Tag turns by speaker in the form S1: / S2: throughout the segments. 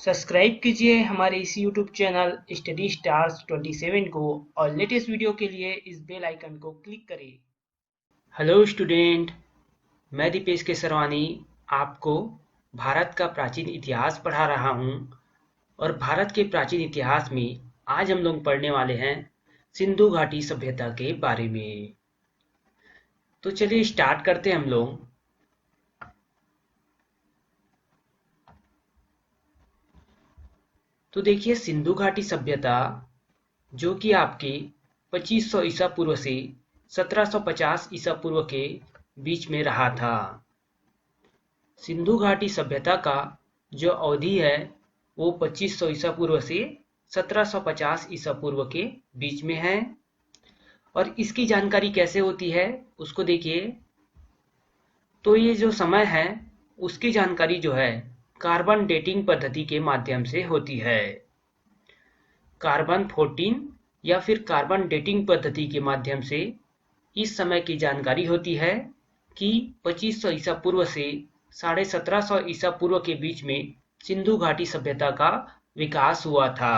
S1: Subscribe कीजिए हमारे इस यूट्यूब चैनल स्टडी स्टार्स 27 को और लेटेस्ट वीडियो के लिए इस बेल आइकन को क्लिक करें। हेलो स्टूडेंट, मैं दीपेश केसरवानी आपको भारत का प्राचीन इतिहास पढ़ा रहा हूँ। और भारत के प्राचीन इतिहास में आज हम लोग पढ़ने वाले हैं सिंधु घाटी सभ्यता के बारे में। तो चलिए स्टार्ट करते हैं हम लोग। तो देखिए, सिंधु घाटी सभ्यता जो कि आपके 2500 ईसा पूर्व से 1750 ईसा पूर्व के बीच में रहा था। सिंधु घाटी सभ्यता का जो अवधि है वो 2500 ईसा पूर्व से 1750 ईसा पूर्व के बीच में है। और इसकी जानकारी कैसे होती है उसको देखिए। तो ये जो समय है उसकी जानकारी जो है कार्बन डेटिंग पद्धति के माध्यम से होती है। कार्बन 14 या फिर कार्बन डेटिंग पद्धति के माध्यम से इस समय की जानकारी होती है कि 2500 ईसा पूर्व से 1750 ईसा पूर्व के बीच में सिंधु घाटी सभ्यता का विकास हुआ था।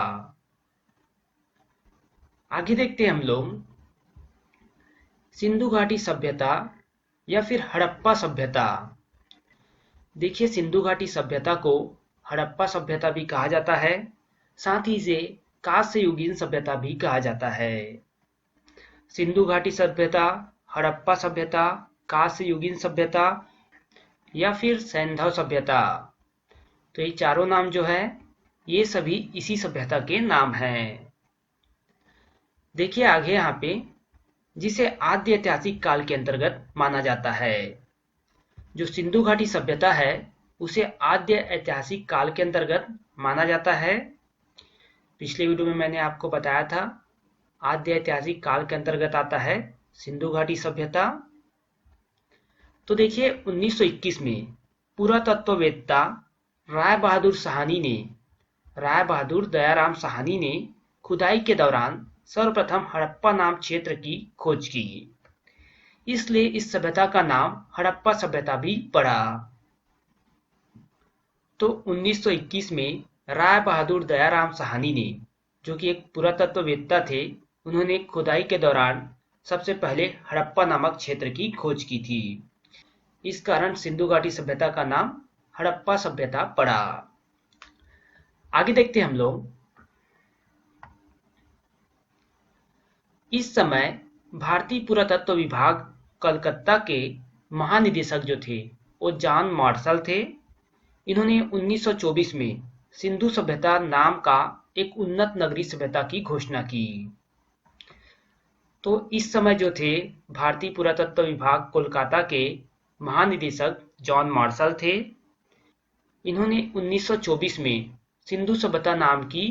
S1: आगे देखते हैं हम लोग सिंधु घाटी सभ्यता या फिर हड़प्पा सभ्यता। देखिए, सिंधु घाटी सभ्यता को हड़प्पा सभ्यता भी कहा जाता है, साथ ही इसे कांस्ययुगीन सभ्यता भी कहा जाता है। सिंधु घाटी सभ्यता, हड़प्पा सभ्यता, कांस्ययुगीन सभ्यता या फिर सैंधव सभ्यता, तो ये चारों नाम जो है ये सभी इसी सभ्यता के नाम हैं। देखिए आगे यहाँ पे, जिसे आद्य ऐतिहासिक काल के अंतर्गत माना जाता है। जो सिंधु घाटी सभ्यता है उसे आद्य ऐतिहासिक काल के अंतर्गत माना जाता है। पिछले वीडियो में मैंने आपको बताया था आद्य ऐतिहासिक काल के अंतर्गत आता है सिंधु घाटी सभ्यता। तो देखिए 1921 में पुरातत्ववेत्ता राय बहादुर दयाराम साहनी ने खुदाई के दौरान सर्वप्रथम हड़प्पा नाम क्षेत्र की खोज की, इसलिए इस सभ्यता का नाम हड़प्पा सभ्यता भी पड़ा। तो 1921 में राय बहादुर दयाराम साहनी ने, जो कि एक पुरातत्ववेत्ता थे, उन्होंने खुदाई के दौरान सबसे पहले हड़प्पा नामक क्षेत्र की खोज की थी। इस कारण सिंधु घाटी सभ्यता का नाम हड़प्पा सभ्यता पड़ा। आगे देखते हैं हम लोग। इस समय भारतीय पुरातत्व विभाग कलकत्ता के महानिदेशक जो थे वो जॉन मार्शल थे। इन्होंने 1924 में सिंधु सभ्यता नाम का एक उन्नत नगरीय सभ्यता की घोषणा की। तो इस समय जो थे भारतीय पुरातत्व विभाग कोलकाता के महानिदेशक जॉन मार्शल थे। इन्होंने 1924 में सिंधु सभ्यता नाम की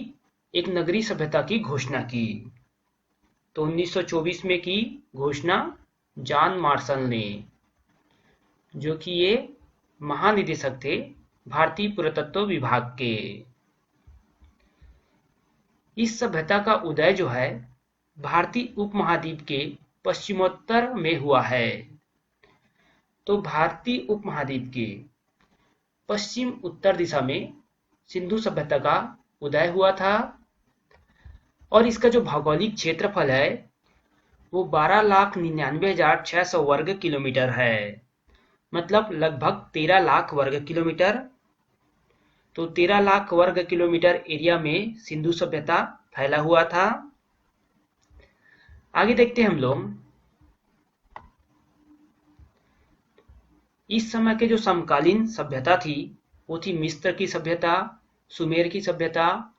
S1: एक नगरीय सभ्यता की घोषणा की। तो 1924 में की घोषणा जॉन मार्शल ने, जो कि ये महानिदेशक थे भारतीय पुरातत्व विभाग के। इस सभ्यता का उदय जो है भारतीय उपमहाद्वीप के पश्चिमोत्तर में हुआ है। तो भारतीय उपमहाद्वीप के पश्चिम उत्तर दिशा में सिंधु सभ्यता का उदय हुआ था। और इसका जो भौगोलिक क्षेत्रफल है वो 12,99,600 वर्ग किलोमीटर है, मतलब लगभग 13 लाख वर्ग किलोमीटर। तो 13 लाख वर्ग किलोमीटर एरिया में सिंधु सभ्यता फैला हुआ था। आगे देखते हैं हम लोग। इस समय के जो समकालीन सभ्यता थी वो थी मिस्र की सभ्यता, सुमेर की सभ्यता,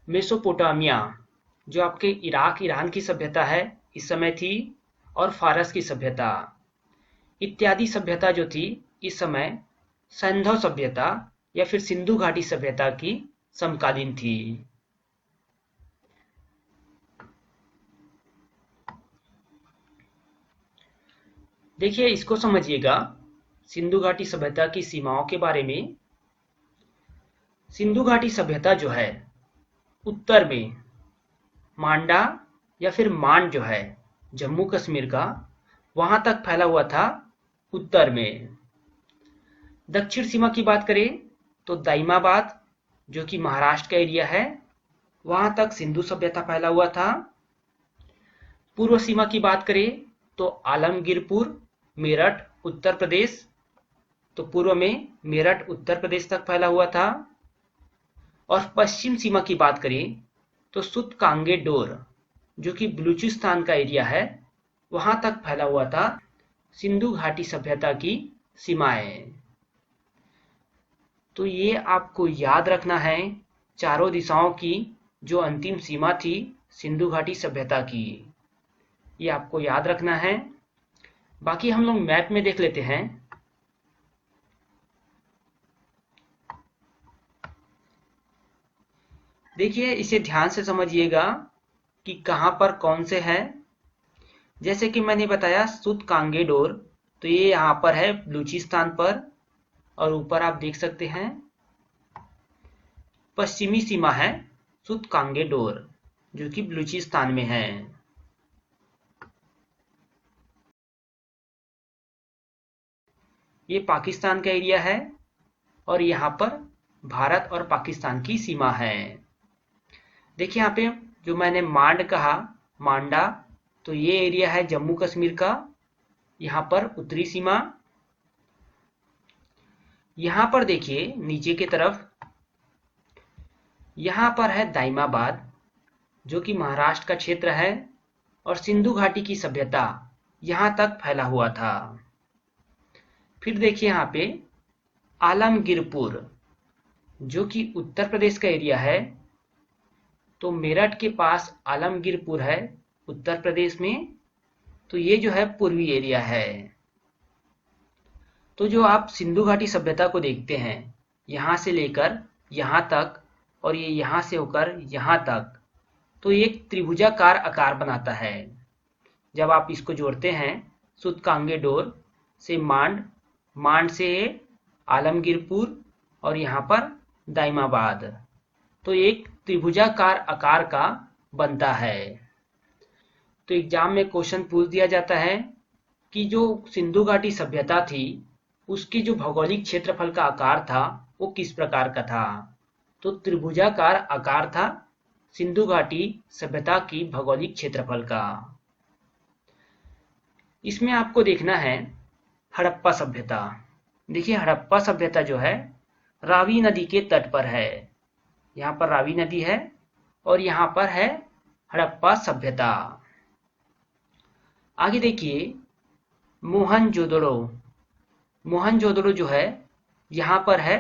S1: मेसोपोटामिया जो आपके इराक ईरान की सभ्यता है इस समय थी, और फारस की सभ्यता इत्यादि सभ्यता जो थी इस समय सैंधव सभ्यता या फिर सिंधु घाटी सभ्यता की समकालीन थी। देखिए इसको समझिएगा सिंधु घाटी सभ्यता की सीमाओं के बारे में। सिंधु घाटी सभ्यता जो है उत्तर में मांडा या फिर मांड जो है जम्मू कश्मीर का, वहां तक फैला हुआ था उत्तर में। दक्षिण सीमा की बात करें तो दाइमाबाद, जो कि महाराष्ट्र का एरिया है, वहां तक सिंधु सभ्यता फैला हुआ था। पूर्व सीमा की बात करें तो आलमगीरपुर, मेरठ, उत्तर प्रदेश, तो पूर्व में मेरठ उत्तर प्रदेश तक फैला हुआ था। और पश्चिम सीमा की बात करें तो सूतकांगेडोर, जो कि बलूचिस्तान का एरिया है, वहां तक फैला हुआ था सिंधु घाटी सभ्यता की सीमाएं। तो ये आपको याद रखना है, चारों दिशाओं की जो अंतिम सीमा थी सिंधु घाटी सभ्यता की, ये आपको याद रखना है। बाकी हम लोग मैप में देख लेते हैं। देखिए, इसे ध्यान से समझिएगा कि कहां पर कौन से है। जैसे कि मैंने बताया सूतकांगेडोर, तो ये यहाँ पर है बलूचिस्तान पर, और ऊपर आप देख सकते हैं पश्चिमी सीमा है सूतकांगेडोर, जो कि बलूचिस्तान में है। ये पाकिस्तान का एरिया है और यहाँ पर भारत और पाकिस्तान की सीमा है। देखिए यहाँ पे जो मैंने मांड कहा, मांडा, तो ये एरिया है जम्मू कश्मीर का, यहाँ पर उत्तरी सीमा। यहाँ पर देखिए नीचे की तरफ, यहाँ पर है दाइमाबाद, जो कि महाराष्ट्र का क्षेत्र है, और सिंधु घाटी की सभ्यता यहाँ तक फैला हुआ था। फिर देखिए यहाँ पे आलमगीरपुर, जो कि उत्तर प्रदेश का एरिया है, तो मेरठ के पास आलमगीरपुर है उत्तर प्रदेश में, तो ये जो है पूर्वी एरिया है। तो जो आप सिंधु घाटी सभ्यता को देखते हैं, यहाँ से लेकर यहाँ तक और ये यहाँ से होकर यहाँ तक, तो एक त्रिभुजाकार आकार बनाता है। जब आप इसको जोड़ते हैं सूतकांगेडोर से मांड, मांड से आलमगीरपुर और यहाँ पर दाइमाबाद, तो एक त्रिभुजाकार आकार का बनता है। तो एग्जाम में क्वेश्चन पूछ दिया जाता है कि जो सिंधु घाटी सभ्यता थी उसकी जो भौगोलिक क्षेत्रफल का आकार था वो किस प्रकार का था, तो त्रिभुजाकार आकार था सिंधु घाटी सभ्यता की भौगोलिक क्षेत्रफल का। इसमें आपको देखना है हड़प्पा सभ्यता। देखिए हड़प्पा सभ्यता जो है रावी नदी के तट पर है, यहाँ पर रावी नदी है और यहाँ पर है हड़प्पा सभ्यता। आगे देखिए मोहनजोदड़ो, मोहनजोदड़ो जो है यहाँ पर है,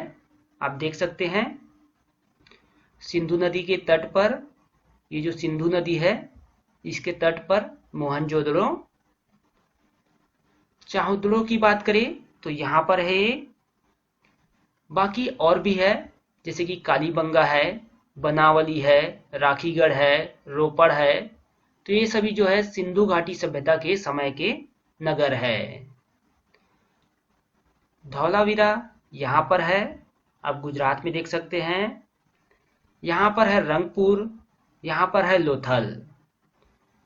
S1: आप देख सकते हैं सिंधु नदी के तट पर, ये जो सिंधु नदी है इसके तट पर मोहनजोदड़ो। चाहुदड़ो की बात करें तो यहाँ पर है ये। बाकी और भी है, जैसे कि कालीबंगा है, बनावली है, राखीगढ़ है, रोपड़ है, तो ये सभी जो है सिंधु घाटी सभ्यता के समय के नगर है। धौलावीरा यहाँ पर है, आप गुजरात में देख सकते हैं। यहाँ पर है रंगपुर, यहाँ पर है लोथल।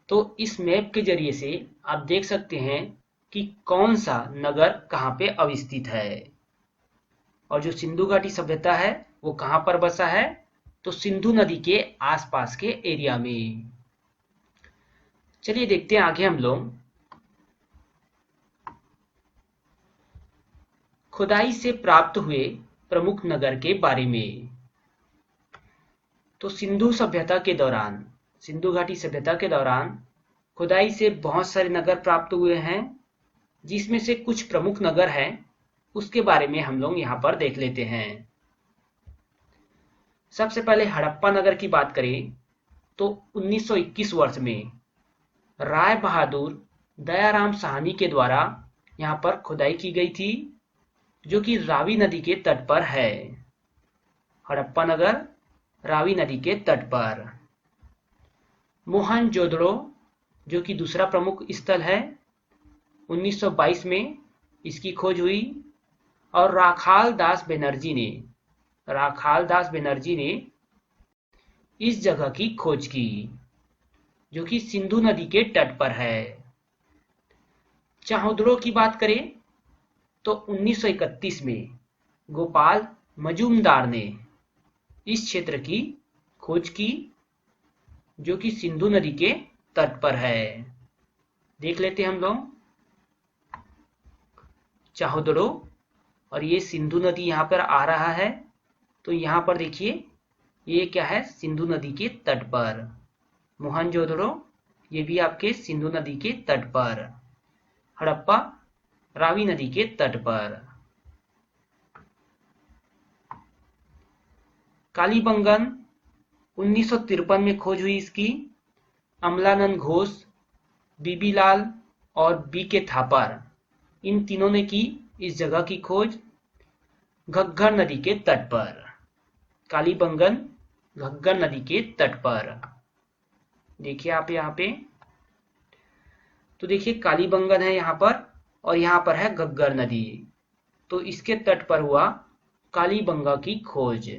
S1: तो इस मैप के जरिए से आप देख सकते हैं कि कौन सा नगर कहाँ पे अवस्थित है, और जो सिंधु घाटी सभ्यता है वो कहाँ पर बसा है, तो सिंधु नदी के आसपास के एरिया में। चलिए देखते हैं आगे हम लोग। खुदाई से प्राप्त हुए प्रमुख नगर के बारे में। तो सिंधु सभ्यता के दौरान, सिंधु घाटी सभ्यता के दौरान खुदाई से बहुत सारे नगर प्राप्त हुए हैं, जिसमें से कुछ प्रमुख नगर हैं उसके बारे में हम लोग यहाँ पर देख लेते हैं। सबसे पहले हड़प्पा नगर की बात करें तो 1921 वर्ष में राय बहादुर दयाराम साहनी के द्वारा यहाँ पर खुदाई की गई थी, जो कि रावी नदी के तट पर है। हड़प्पा नगर रावी नदी के तट पर। मोहनजोदड़ो जो कि दूसरा प्रमुख स्थल है, 1922 में इसकी खोज हुई, और राखाल दास बनर्जी ने इस जगह की खोज की, जो कि सिंधु नदी के तट पर है। चाहुदड़ो की बात करें तो 1931 में गोपाल मजूमदार ने इस क्षेत्र की खोज की जो कि सिंधु नदी के तट पर है। देख लेते हैं हम लोग चाहुदड़ो, और ये सिंधु नदी यहाँ पर आ रहा है। तो यहाँ पर देखिए ये क्या है, सिंधु नदी के तट पर। मोहनजोदड़ो ये भी आपके सिंधु नदी के तट पर। हड़प्पा रावी नदी के तट पर। कालीबंगन 1953 में खोज हुई इसकी। अमलानंद घोष, बीबी लाल और बी के थापर, इन तीनों ने की इस जगह की खोज घग्गर नदी के तट पर। कालीबंगन घग्गर नदी के तट पर। देखिए आप यहाँ पे, तो देखिए कालीबंगन है यहाँ पर और यहाँ पर है घग्गर नदी। तो इसके तट पर हुआ कालीबंगा की खोज।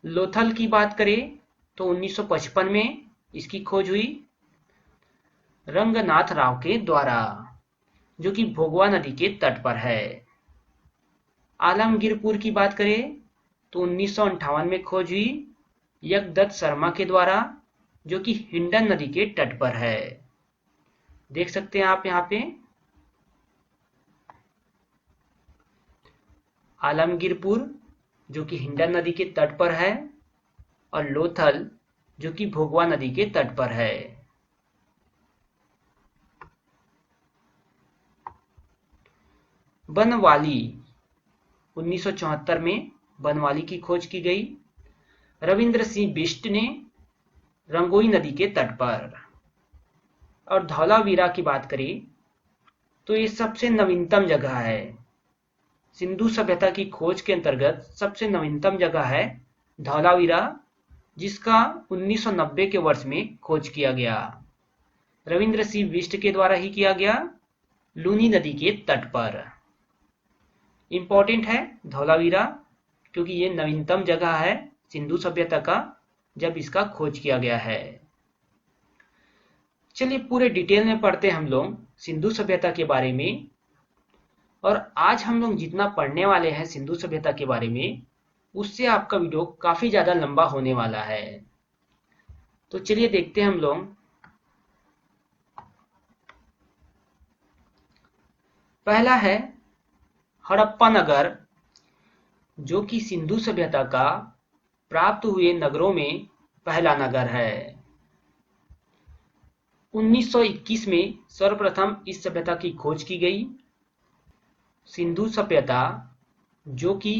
S1: लोथल की बात करें तो 1955 में इसकी खोज हुई रंगनाथ राव के द्वारा, जो कि भोगवा नदी के तट पर है। आलमगीरपुर की बात करें तो 1958 में खोज हुई यज्ञदत्त शर्मा के द्वारा, जो कि हिंडन नदी के तट पर है। देख सकते हैं आप यहाँ पे आलमगीरपुर जो कि हिंडन नदी के तट पर है और लोथल जो कि भोगवा नदी के तट पर है। बनवाली 1974 में बनवाली की खोज की गई रविंद्र सिंह बिष्ट ने रंगोई नदी के तट पर। और धौलावीरा की बात करें तो ये सबसे नवीनतम जगह है। सिंधु सभ्यता की खोज के अंतर्गत सबसे नवीनतम जगह है धौलावीरा, जिसका 1990 के वर्ष में खोज किया गया। रविंद्र सिंह बिष्ट के द्वारा ही किया गया, लूनी नदी के तट पर। इंपॉर्टेंट है धौलावीरा क्योंकि ये नवीनतम जगह है सिंधु सभ्यता का जब इसका खोज किया गया है। चलिए पूरे डिटेल में पढ़ते हैं हम लोग सिंधु सभ्यता के बारे में। और आज हम लोग जितना पढ़ने वाले हैं सिंधु सभ्यता के बारे में, उससे आपका वीडियो काफी ज्यादा लंबा होने वाला है। तो चलिए देखते हैं हम लोग। पहला है हड़प्पा नगर, जो कि सिंधु सभ्यता का प्राप्त हुए नगरों में पहला नगर है। 1921 में सर्वप्रथम इस सभ्यता की खोज की गई। सिंधु सभ्यता जो कि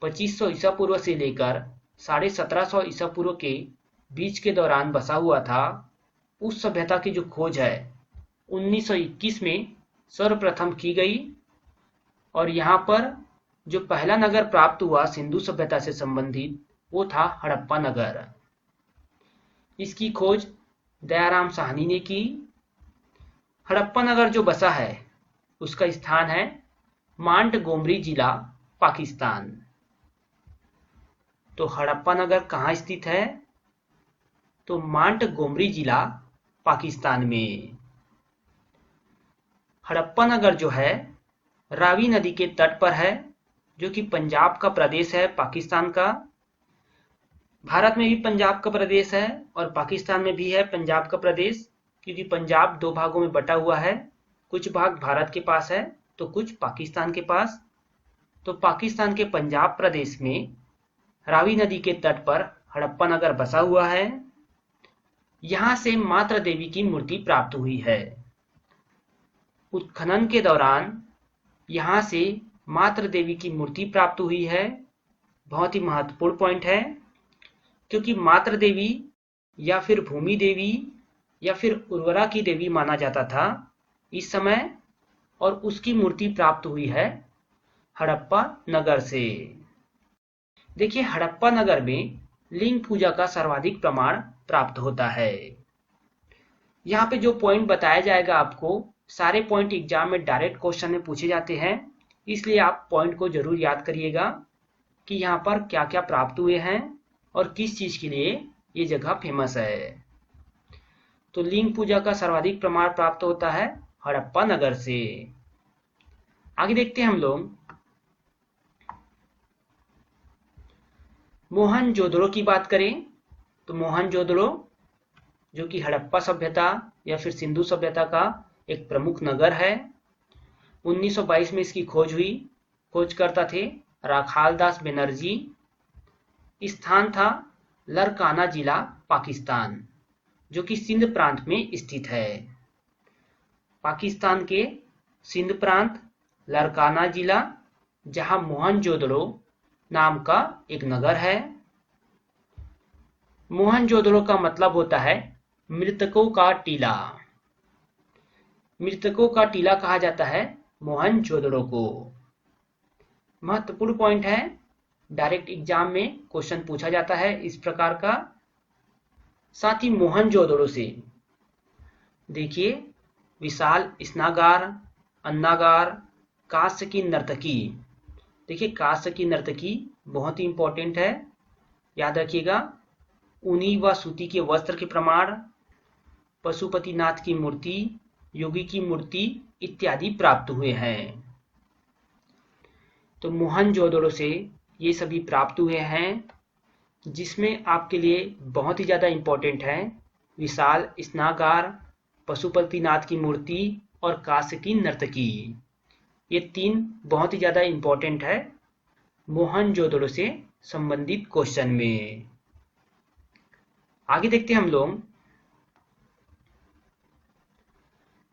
S1: 2500 ईसा पूर्व से लेकर 1750 ईसा पूर्व के बीच के दौरान बसा हुआ था, उस सभ्यता की जो खोज है 1921 में सर्वप्रथम की गई। और यहाँ पर जो पहला नगर प्राप्त हुआ सिंधु सभ्यता से संबंधित वो था हड़प्पा नगर। इसकी खोज दयाराम साहनी ने की। हड़प्पा नगर जो बसा है उसका स्थान है मांटगोमरी जिला, पाकिस्तान। तो हड़प्पा नगर कहाँ स्थित है? तो मांटगोमरी जिला, पाकिस्तान में। हड़प्पा नगर जो है रावी नदी के तट पर है, जो कि पंजाब का प्रदेश है पाकिस्तान का। भारत में भी पंजाब का प्रदेश है और पाकिस्तान में भी है पंजाब का प्रदेश, क्योंकि पंजाब दो भागों में बटा हुआ है। कुछ भाग भारत के पास है तो कुछ पाकिस्तान के पास। तो पाकिस्तान के पंजाब प्रदेश में रावी नदी के तट पर हड़प्पा नगर बसा हुआ है। यहाँ से मातृ देवी की मूर्ति प्राप्त हुई है। उत्खनन के दौरान यहाँ से मातृ देवी की मूर्ति प्राप्त हुई है। बहुत ही महत्वपूर्ण पॉइंट है, क्योंकि मातृ देवी या फिर भूमि देवी या फिर उर्वरा की देवी माना जाता था इस समय, और उसकी मूर्ति प्राप्त हुई है हड़प्पा नगर से। देखिए हड़प्पा नगर में लिंग पूजा का सर्वाधिक प्रमाण प्राप्त होता है। यहाँ पे जो पॉइंट बताया जाएगा आपको, सारे पॉइंट एग्जाम में डायरेक्ट क्वेश्चन में पूछे जाते हैं, इसलिए आप पॉइंट को जरूर याद करिएगा कि यहाँ पर क्या क्या प्राप्त हुए हैं और किस चीज के लिए ये जगह फेमस है। तो लिंग पूजा का सर्वाधिक प्रमाण प्राप्त होता है हड़प्पा नगर से। आगे देखते हैं हम लोग। मोहनजोदड़ो की बात करें तो मोहनजोदड़ो जो कि हड़प्पा सभ्यता या फिर सिंधु सभ्यता का एक प्रमुख नगर है। 1922 में इसकी खोज हुई। खोजकर्ता थे राखालदास बनर्जी। स्थान था लरकाना जिला, पाकिस्तान, जो कि सिंध प्रांत में स्थित है। पाकिस्तान के सिंध प्रांत, लरकाना जिला, जहां मोहनजोदड़ो नाम का एक नगर है। मोहनजोदड़ो का मतलब होता है मृतकों का टीला। मृतकों का टीला कहा जाता है मोहनजोदड़ो को। महत्वपूर्ण पॉइंट है, डायरेक्ट एग्जाम में क्वेश्चन पूछा जाता है इस प्रकार का। साथ ही मोहनजोदड़ो से देखिए विशाल स्नागार, अन्नागार, कांस्य की नर्तकी। देखिए कांस्य की नर्तकी बहुत ही इंपॉर्टेंट है, याद रखिएगा। ऊनी व सूती के वस्त्र के प्रमाण, पशुपतिनाथ की मूर्ति, योगी की मूर्ति इत्यादि प्राप्त हुए हैं। तो मोहनजोदड़ो से ये सभी प्राप्त हुए हैं, जिसमें आपके लिए बहुत ही ज़्यादा इंपॉर्टेंट है विशाल स्नागार, पशुपतिनाथ की मूर्ति और कांस्य की नर्तकी। ये तीन बहुत ही ज़्यादा इंपॉर्टेंट है मोहनजोदड़ो से संबंधित क्वेश्चन में। आगे देखते हैं हम लोग।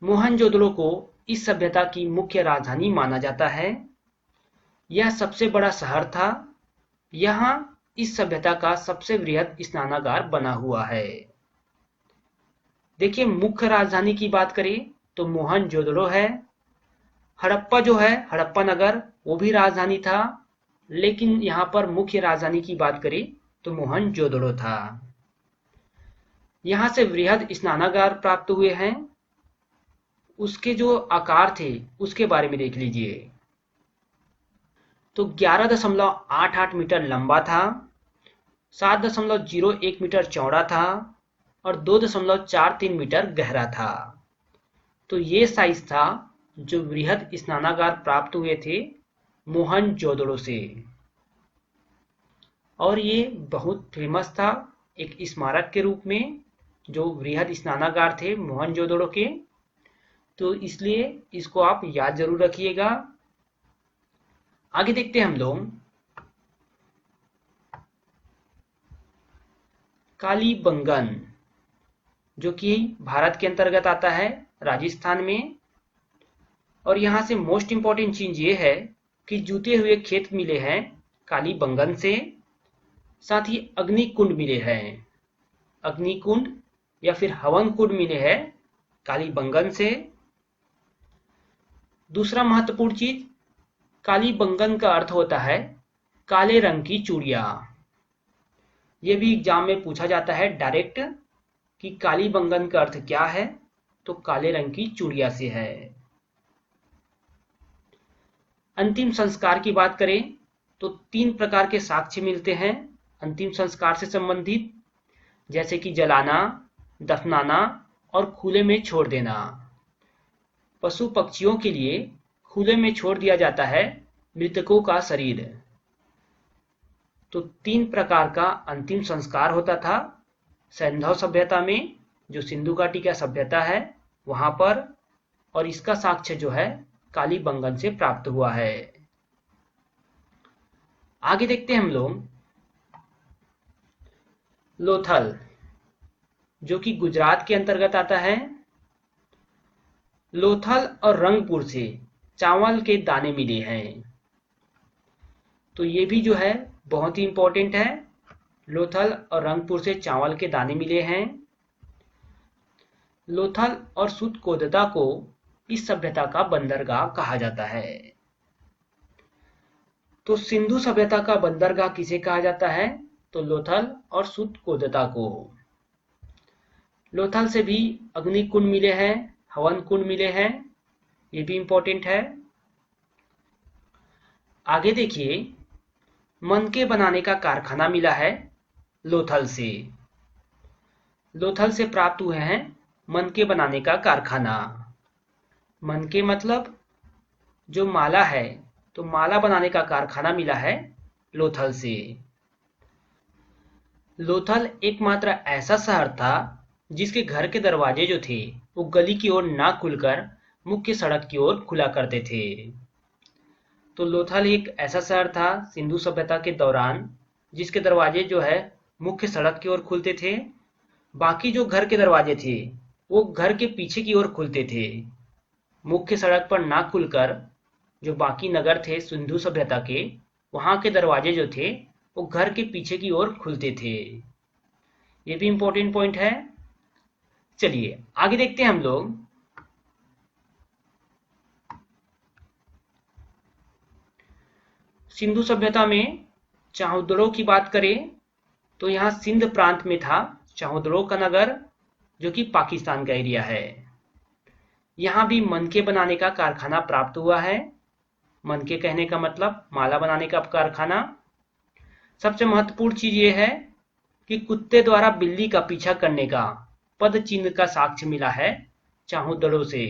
S1: मोहनजोदड़ो को इस सभ्यता की मुख्य राजधानी माना जाता है। यह सबसे बड़ा शहर था। यहाँ इस सभ्यता का सबसे बृहद स्नानागार बना हुआ है। देखिए मुख्य राजधानी की बात करें तो मोहनजोदड़ो है। हड़प्पा जो है, हड़प्पा नगर, वो भी राजधानी था, लेकिन यहाँ पर मुख्य राजधानी की बात करें तो मोहनजोदड़ो था। यहाँ से बृहद स्नानागार प्राप्त हुए हैं। उसके जो आकार थे उसके बारे में देख लीजिए। तो 11.88 मीटर लंबा था, 7.01 मीटर चौड़ा था और 2.43 मीटर गहरा था। तो ये साइज था जो बृहद स्नानागार प्राप्त हुए थे मोहनजोदड़ो से। और ये बहुत फेमस था एक स्मारक के रूप में, जो बृहद स्नानागार थे मोहनजोदड़ो के। तो इसलिए इसको आप याद जरूर रखिएगा। आगे देखते हैं हम लोग। कालीबंगन जो कि भारत के अंतर्गत आता है, राजस्थान में। और यहाँ से मोस्ट इंपॉर्टेंट चीज ये है कि जूते हुए खेत मिले हैं कालीबंगन से। साथ ही अग्निकुंड मिले हैं, अग्निकुंड या फिर हवन कुंड मिले हैं कालीबंगन से। दूसरा महत्वपूर्ण चीज, कालीबंगन का अर्थ होता है काले रंग की चूड़ियां। यह भी एग्जाम में पूछा जाता है डायरेक्ट कि कालीबंगन का अर्थ क्या है, तो काले रंग की चूड़िया से है। अंतिम संस्कार की बात करें तो 3 प्रकार के साक्ष्य मिलते हैं अंतिम संस्कार से संबंधित, जैसे कि जलाना, दफनाना और खुले में छोड़ देना। पशु पक्षियों के लिए खुले में छोड़ दिया जाता है मृतकों का शरीर। तो 3 प्रकार का अंतिम संस्कार होता था सैंधव सभ्यता में, जो सिंधु घाटी का सभ्यता है वहां पर। और इसका साक्ष्य जो है कालीबंगन से प्राप्त हुआ है। आगे देखते हैं हम लोग। लोथल जो कि गुजरात के अंतर्गत आता है। लोथल और रंगपुर से चावल के दाने मिले हैं। तो ये भी जो है बहुत ही इंपॉर्टेंट है। लोथल और रंगपुर से चावल के दाने मिले हैं। लोथल और सुतकोदता को इस सभ्यता का बंदरगाह कहा जाता है। तो सिंधु सभ्यता का बंदरगाह किसे कहा जाता है, तो लोथल और सुतकोदता को। लोथल से भी अग्निकुंड मिले हैं, हवन कुंड मिले हैं, ये भी इंपॉर्टेंट है। आगे देखिए, मनके बनाने का कारखाना मिला है लोथल से। लोथल से प्राप्त हुए हैं मनके बनाने का कारखाना। मनके मतलब जो माला है, तो माला बनाने का कारखाना मिला है लोथल से। लोथल एकमात्र ऐसा शहर था जिसके घर के दरवाजे जो थे वो गली की ओर ना खुलकर मुख्य सड़क की ओर खुला करते थे। तो लोथल एक ऐसा शहर था सिंधु सभ्यता के दौरान जिसके दरवाजे जो है मुख्य सड़क की ओर खुलते थे। बाकी जो घर के दरवाजे थे वो घर के पीछे की ओर खुलते थे। मुख्य सड़क पर ना खुलकर जो बाकी नगर थे सिंधु सभ्यता के, वहां के दरवाजे जो थे वो घर के पीछे की ओर खुलते थे। ये भी इंपॉर्टेंट पॉइंट है। चलिए आगे देखते हैं हम लोग। सिंधु सभ्यता में चाहुद्रो की बात करें तो यहाँ सिंध प्रांत में था चाहुद्रो का नगर, जो कि पाकिस्तान का एरिया है। यहाँ भी मनके बनाने का कारखाना प्राप्त हुआ है। मनके कहने का मतलब माला बनाने का कारखाना। सबसे महत्वपूर्ण चीज ये है कि कुत्ते द्वारा बिल्ली का पीछा करने का पद चिन्ह का साक्ष्य मिला है चाहुद्रो से।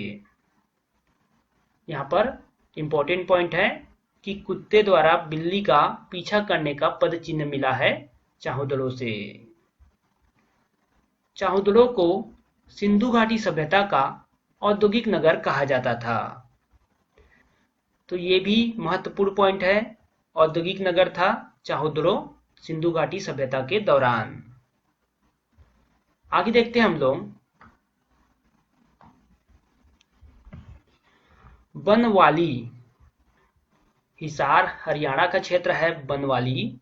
S1: यहाँ पर इंपॉर्टेंट पॉइंट है कि कुत्ते द्वारा बिल्ली का पीछा करने का पद चिन्ह मिला है चाहुद्रो से। चाहुद्रो को सिंधु घाटी सभ्यता का औद्योगिक नगर कहा जाता था। तो ये भी महत्वपूर्ण पॉइंट है, औद्योगिक नगर था चाहुद्रो सिंधु घाटी सभ्यता के दौरान। आगे देखते हैं हम लोग। बनवाली, हिसार हरियाणा का क्षेत्र है बनवाली।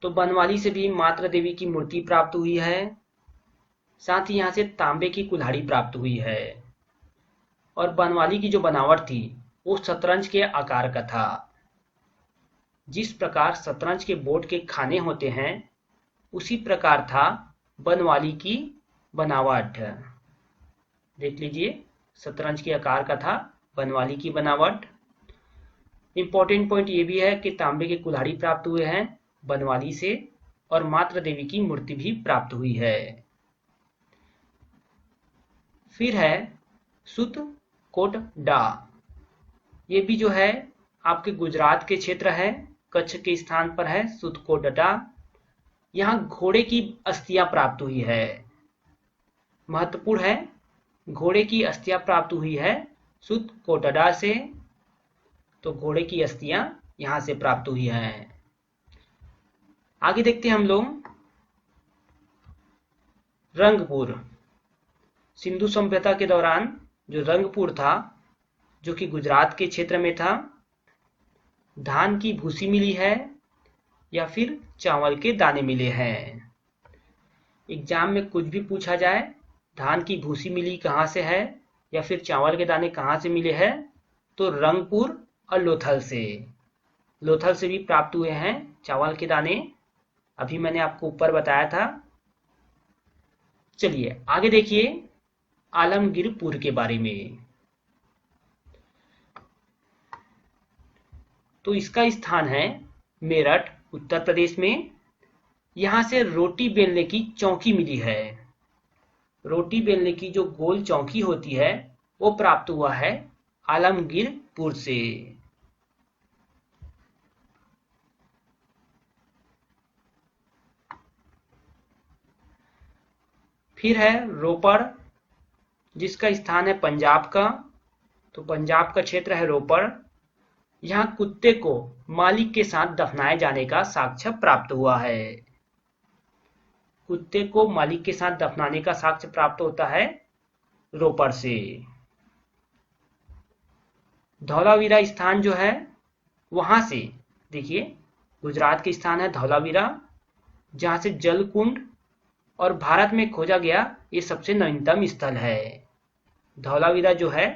S1: तो बनवाली से भी मातृ देवी की मूर्ति प्राप्त हुई है। साथ ही यहाँ से तांबे की कुल्हाड़ी प्राप्त हुई है। और बनवाली की जो बनावट थी वो शतरंज के आकार का था। जिस प्रकार शतरंज के बोर्ड के खाने होते हैं उसी प्रकार था बनवाली की बनावट। देख लीजिए, शतरंज के आकार का था बनवाली की बनावट। इंपॉर्टेंट पॉइंट ये भी है कि तांबे के कुल्हाड़ी प्राप्त हुए हैं बनवाली से और मातृ देवी की मूर्ति भी प्राप्त हुई है। फिर है सुतकोटडा। ये भी जो है आपके गुजरात के क्षेत्र है, कच्छ के स्थान पर है सुतकोटडा। यहाँ घोड़े की अस्थियां प्राप्त हुई है। महत्वपूर्ण है, घोड़े की अस्थियां प्राप्त हुई है सुतकोटडा से। तो घोड़े की अस्थियां यहां से प्राप्त हुई हैं। आगे देखते हैं हम लोग। रंगपुर, सिंधु सभ्यता के दौरान जो रंगपुर था जो कि गुजरात के क्षेत्र में था, धान की भूसी मिली है या फिर चावल के दाने मिले हैं। एग्जाम में कुछ भी पूछा जाए, धान की भूसी मिली कहाँ से है या फिर चावल के दाने कहाँ से मिले हैं, तो रंगपुर और लोथल से। लोथल से भी प्राप्त हुए हैं चावल के दाने, अभी मैंने आपको ऊपर बताया था। चलिए आगे देखिए आलमगीरपुर के बारे में। तो इसका स्थान है मेरठ, उत्तर प्रदेश में। यहां से रोटी बेलने की चौकी मिली है। रोटी बेलने की जो गोल चौकी होती है वो प्राप्त हुआ है आलमगीरपुर से। फिर है रोपड़, जिसका स्थान है पंजाब का। तो पंजाब का क्षेत्र है रोपड़। यहाँ कुत्ते को मालिक के साथ दफनाए जाने का साक्ष्य प्राप्त हुआ है। कुत्ते को मालिक के साथ दफनाने का साक्ष्य प्राप्त होता है रोपड़ से। धौलावीरा स्थान जो है वहां से, देखिए गुजरात के स्थान है धौलावीरा, जहां से जल कुंड और भारत में खोजा गया ये सबसे नवीनतम स्थल है। धौलावीरा जो है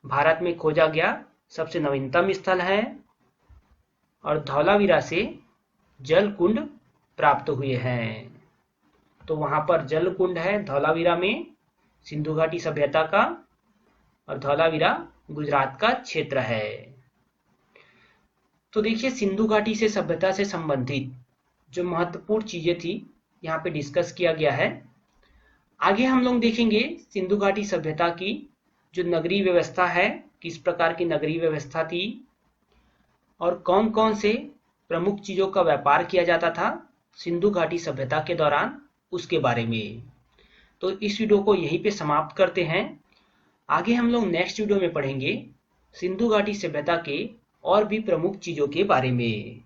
S1: भारत में खोजा गया सबसे नवीनतम स्थल है और धौलावीरा से जल कुंड प्राप्त हुए हैं। तो वहां पर जल कुंड है धौलावीरा में, सिंधु घाटी सभ्यता का, और धौलावीरा गुजरात का क्षेत्र है। तो देखिए सिंधु घाटी से सभ्यता से संबंधित जो महत्वपूर्ण चीजें थी यहाँ पे डिस्कस किया गया है। आगे हम लोग देखेंगे सिंधु घाटी सभ्यता की जो नगरीय व्यवस्था है, किस प्रकार की नगरीय व्यवस्था थी और कौन कौन से प्रमुख चीजों का व्यापार किया जाता था सिंधु घाटी सभ्यता के दौरान उसके बारे में। तो इस वीडियो को यहीं पे समाप्त करते हैं। आगे हम लोग नेक्स्ट वीडियो में पढ़ेंगे सिंधु घाटी सभ्यता के और भी प्रमुख चीजों के बारे में।